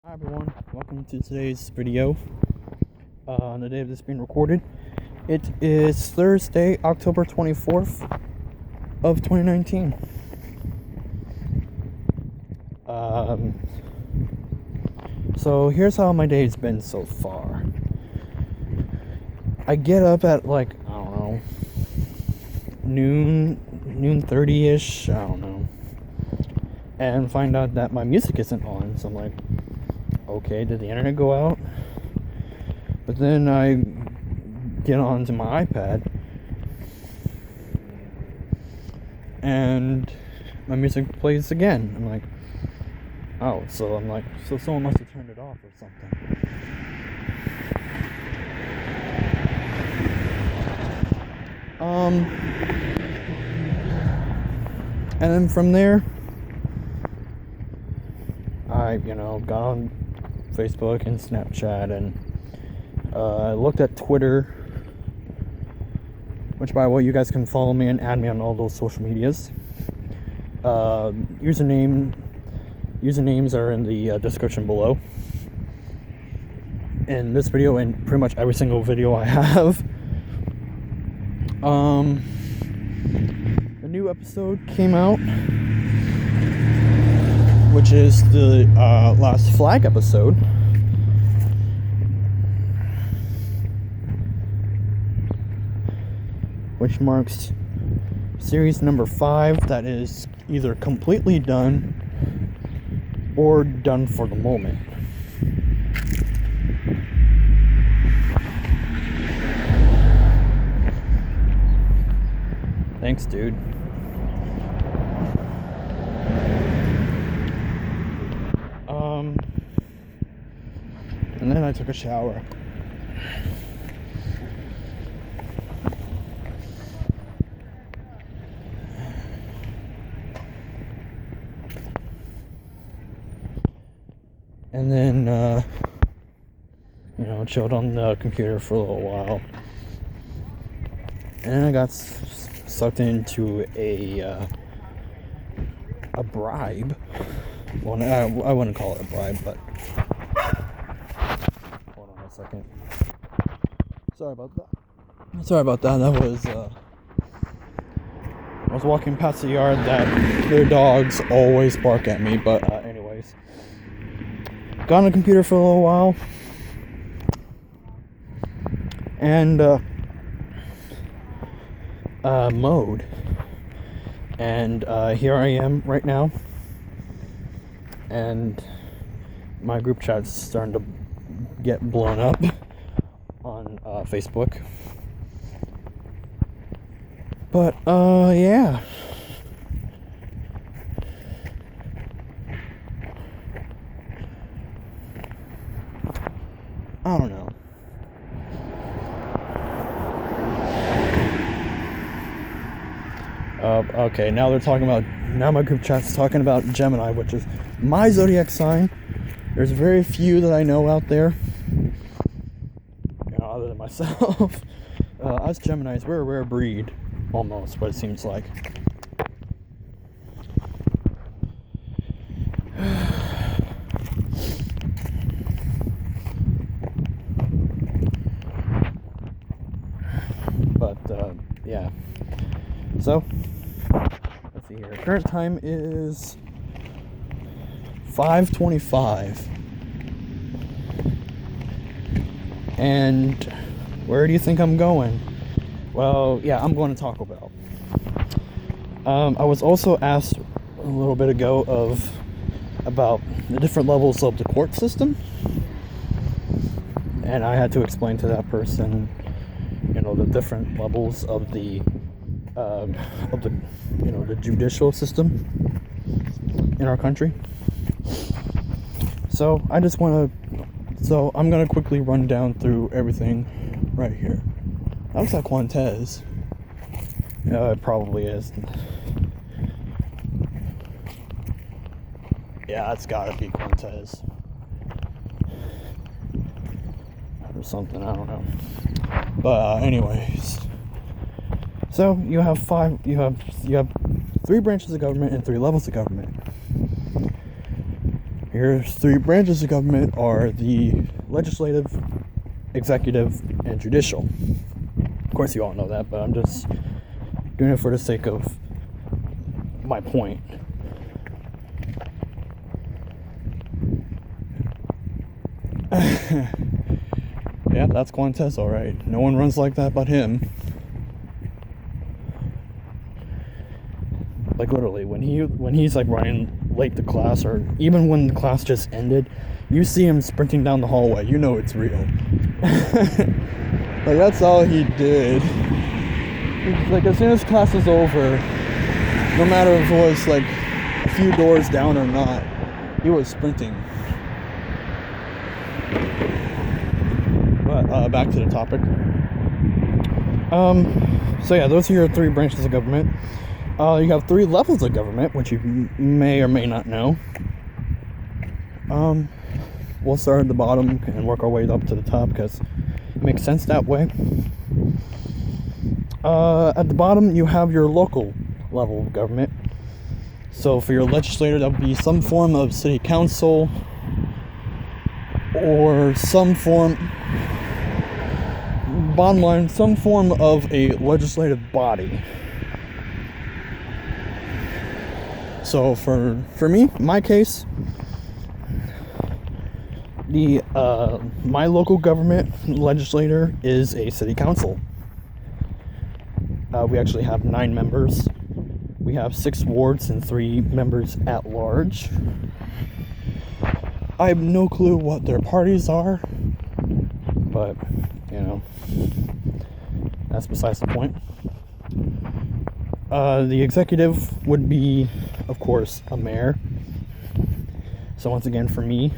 Hi everyone, welcome to today's video. On the day of this being recorded, it is Thursday, October 24th of 2019. So here's how my day's been so far. I get up at noon 30ish, I don't know, and find out that my music isn't on. So I'm like, okay, did the internet go out? But then I get onto my iPad and my music plays again. I'm like, oh, so someone must have turned it off or something. And then from there, I, got on Facebook and Snapchat, and I looked at Twitter, which, by the way, you guys can follow me and add me on all those social medias. Usernames are in the description below. In this video and pretty much every single video I have. A new episode came out, which is the last flag episode. Which marks series number 5 that is either completely done or done for the moment. Thanks, dude. And then I took a shower. And then, chilled on the computer for a little while. And then I got sucked into a bribe. Well, I wouldn't call it a bribe, but hold on a second. Sorry about that. That was I was walking past the yard that their dogs always bark at me. But anyways, got on the computer for a little while, and mode, and here I am right now, and my group chat's starting to get blown up on Facebook. But yeah, I don't know. Okay, now my group chat's talking about Gemini, which is my zodiac sign. There's very few that I know out there, other than myself. Us Geminis, we're a rare breed, almost, what it seems like. But, yeah. So, let's see here. Current time is 5:25. And where do you think I'm going? Well, yeah, I'm going to Taco Bell. I was also asked a little bit ago about the different levels of the court system. And I had to explain to that person, the different levels of the the judicial system in our country. So I'm gonna quickly run down through everything right here. That looks like Quantes. Yeah, it probably is. Yeah, it's gotta be Quantes. Or something, I don't know. But anyways. So you have 3 branches of government and 3 levels of government. Your three branches of government are the legislative, executive, and judicial. Of course, you all know that, but I'm just doing it for the sake of my point. Yeah, that's Quantes, all right. No one runs like that but him. Like literally, when he's like running late to class, or even when the class just ended, you see him sprinting down the hallway. You know it's real. Like that's all he did. Like as soon as class was over, no matter if it was like a few doors down or not, he was sprinting. But back to the topic. So yeah, those are your three branches of government. You have three levels of government, which you may or may not know. We'll start at the bottom and work our way up to the top because it makes sense that way. At the bottom, you have your local level of government. So for your legislator, that would be some form of city council or some form, bottom line, some form of a legislative body. So for me, my case, the my local government legislator is a city council. We actually have 9 members. We have 6 wards and 3 members at large. I have no clue what their parties are, but you know, that's besides the point. The executive would be, of course, a mayor. So once again, for me,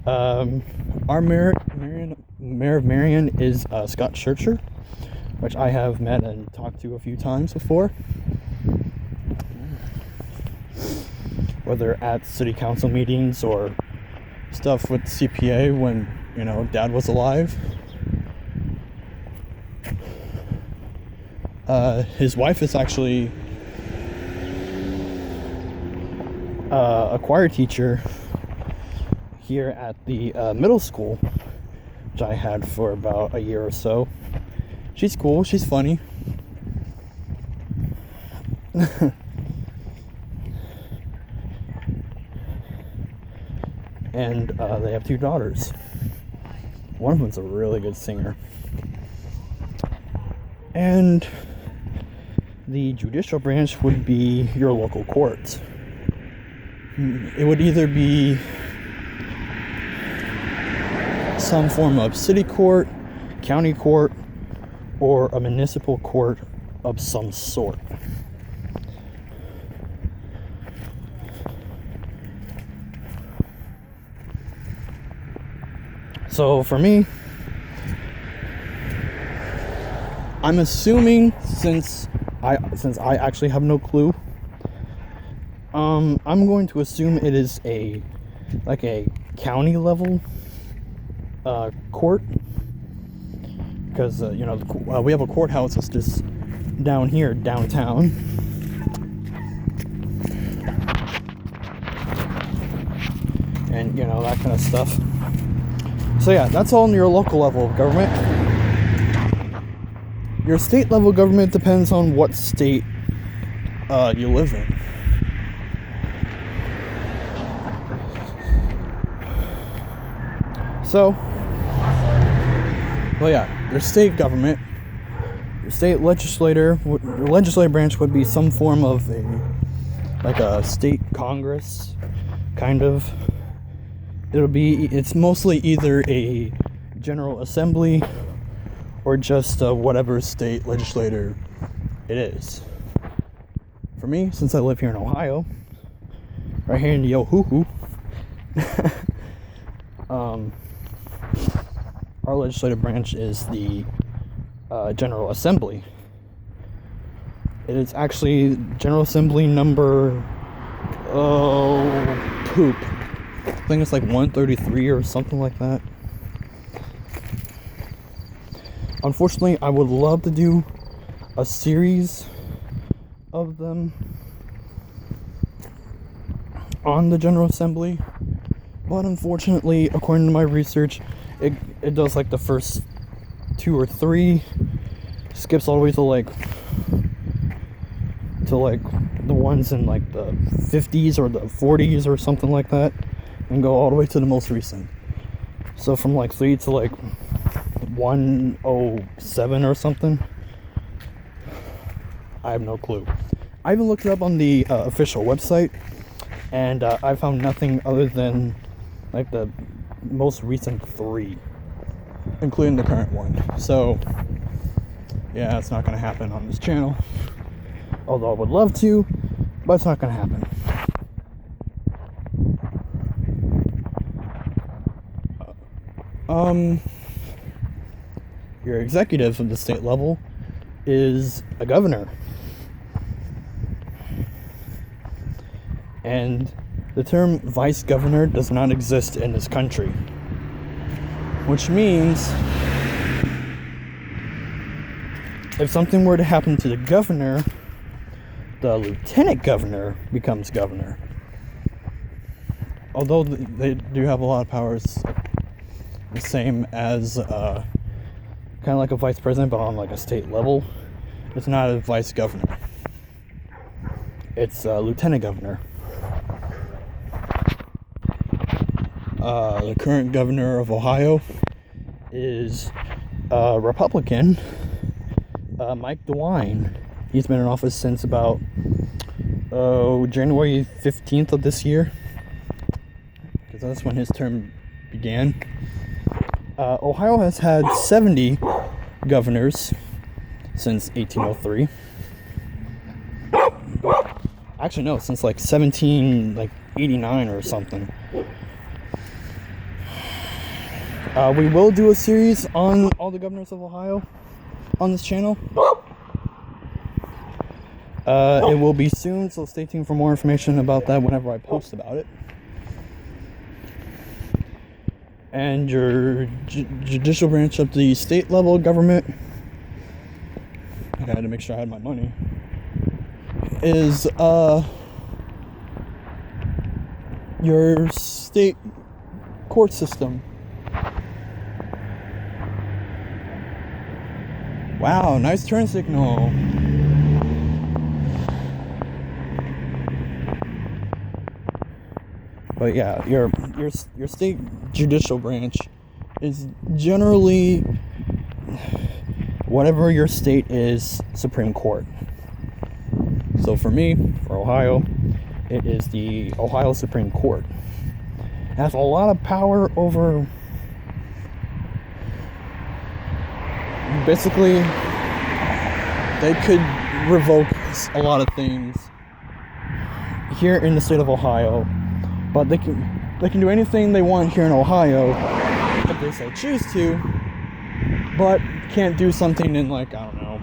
our mayor of Marion is Scott Schercher, which I have met and talked to a few times before. Whether at city council meetings or stuff with CPA when, you know, Dad was alive. His wife is actually a choir teacher here at the middle school, which I had for about a year or so. She's cool, she's funny. And they have 2 daughters. One of them's a really good singer. And the judicial branch would be your local courts. It would either be some form of city court, county court, or a municipal court of some sort. So for me, I'm assuming, since I actually have no clue, I'm going to assume it is a county level court, because you know, we have a courthouse that's just down here downtown. And you know, that kind of stuff. So yeah, that's all in your local level of government. Your state level government depends on what state you live in. So, well, yeah, your state government, your state legislator, your legislative branch would be some form of a state congress, kind of. It's mostly either a general assembly or just whatever state legislator it is. For me, since I live here in Ohio, right here in the Yohoo, our legislative branch is the General Assembly. It is actually General Assembly number poop. I think it's like 133 or something like that. Unfortunately, I would love to do a series of them. on the General Assembly, but unfortunately, according to my research, it does like the first 2 or 3, skips all the way to like the ones in like the 50s or the 40s or something like that, and go all the way to the most recent. So from like 3 to like 107 or something. I have no clue. I even looked it up on the official website, and I found nothing other than like the most recent 3, including the current one. So yeah, it's not gonna happen on this channel. Although I would love to, but it's not gonna happen. Your executive at the state level is a governor. And the term vice governor does not exist in this country. Which means if something were to happen to the governor, the lieutenant governor becomes governor. Although they do have a lot of powers, the same as kind of like a vice president, but on like a state level. It's not a vice governor. It's a lieutenant governor. The current governor of Ohio is Republican, Mike DeWine. He's been in office since about January 15th of this year, because that's when his term began. Ohio has had 70 governors since 1803. Actually, no, since like 1789 or something. We will do a series on all the governors of Ohio on this channel. It will be soon, so stay tuned for more information about that whenever I post about it. And your judicial branch of the state level government, I had to make sure I had my money, is your state court system. Wow, nice turn signal. But yeah, your state judicial branch is generally whatever your state is Supreme Court. So for me, for Ohio, it is the Ohio Supreme Court. It has a lot of power over, basically, they could revoke a lot of things here in the state of Ohio, but they can do anything they want here in Ohio if they so choose to, but can't do something in, like, I don't know,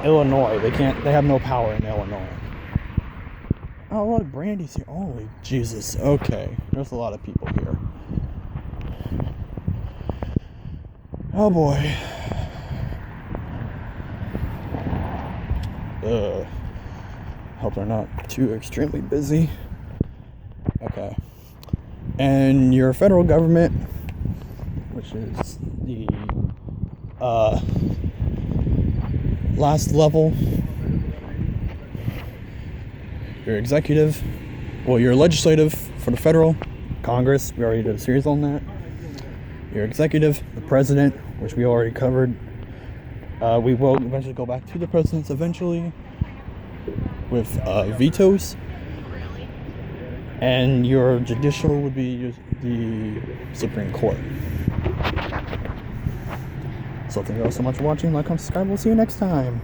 Illinois. They have no power in Illinois. Oh, a lot of Brandy's here. Holy Jesus. Okay, there's a lot of people here. Oh boy. Hope they're not too extremely busy. Okay. And your federal government, which is the last level, your executive, well, your legislative for the federal, Congress, we already did a series on that. Your executive, the president, which we already covered. We will eventually go back to the presidents eventually with vetoes. And your judicial would be the Supreme Court. So thank you all so much for watching. Like, comment, subscribe. We'll see you next time.